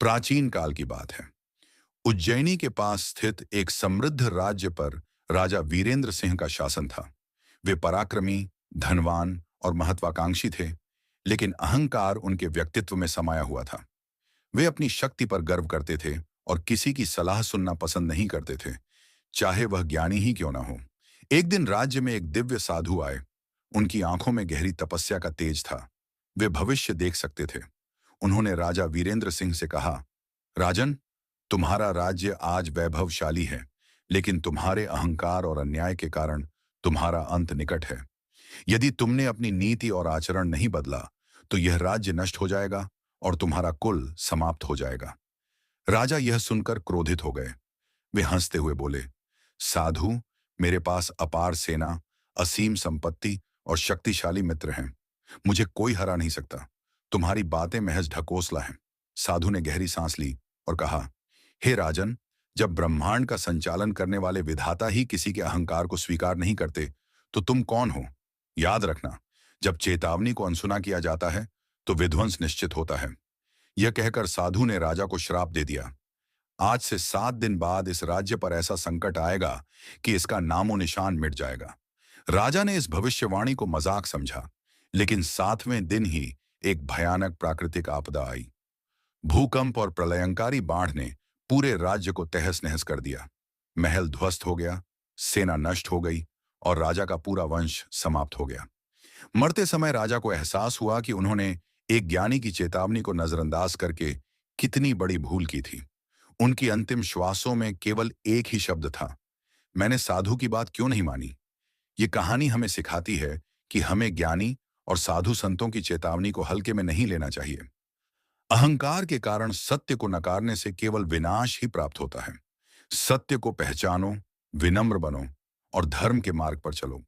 प्राचीन काल की बात है। उज्जैनी के पास स्थित एक समृद्ध राज्य पर राजा वीरेंद्र सिंह का शासन था। वे पराक्रमी, धनवान और महत्वाकांक्षी थे, लेकिन अहंकार उनके व्यक्तित्व में समाया हुआ था। वे अपनी शक्ति पर गर्व करते थे और किसी की सलाह सुनना पसंद नहीं करते थे, चाहे वह ज्ञानी ही क्यों ना हो। एक दिन राज्य में एक दिव्य साधु आए। उनकी आंखों में गहरी तपस्या का तेज था। वे भविष्य देख सकते थे। उन्होंने राजा वीरेंद्र सिंह से कहा, राजन, तुम्हारा राज्य आज वैभवशाली है, लेकिन तुम्हारे अहंकार और अन्याय के कारण तुम्हारा अंत निकट है। यदि तुमने अपनी नीति और आचरण नहीं बदला, तो यह राज्य नष्ट हो जाएगा और तुम्हारा कुल समाप्त हो जाएगा। राजा यह सुनकर क्रोधित हो गए। वे हंसते हुए बोले, साधु, मेरे पास अपार सेना, असीम संपत्ति और शक्तिशाली मित्र हैं। मुझे कोई हरा नहीं सकता। तुम्हारी बातें महज ढकोसला हैं। साधु ने गहरी सांस ली और कहा, हे राजन, जब ब्रह्मांड का संचालन करने वाले विधाता ही किसी के अहंकार को स्वीकार नहीं करते, तो तुम कौन हो? याद रखना, जब चेतावनी को अनसुना किया जाता है, तो विध्वंस निश्चित होता है। यह कहकर साधु ने राजा को श्राप दे दिया। आज से 7 दिन बाद इस राज्य पर ऐसा संकट आएगा कि इसका नामो निशान मिट जाएगा। राजा ने इस भविष्यवाणी को मजाक समझा, लेकिन 7वें दिन ही एक भयानक प्राकृतिक आपदा आई। भूकंप और प्रलयंकारी बाढ़ ने पूरे राज्य को तहस नहस कर दिया। महल ध्वस्त हो गया, सेना नष्ट हो गई और राजा का पूरा वंश समाप्त हो गया। मरते समय राजा को एहसास हुआ कि उन्होंने एक ज्ञानी की चेतावनी को नजरअंदाज करके कितनी बड़ी भूल की थी। उनकी अंतिम श्वासों में केवल एक ही शब्द था, मैंने साधु की बात क्यों नहीं मानी। ये कहानी हमें सिखाती है कि हमें ज्ञानी और साधु संतों की चेतावनी को हल्के में नहीं लेना चाहिए। अहंकार के कारण सत्य को नकारने से केवल विनाश ही प्राप्त होता है। सत्य को पहचानो, विनम्र बनो और धर्म के मार्ग पर चलो।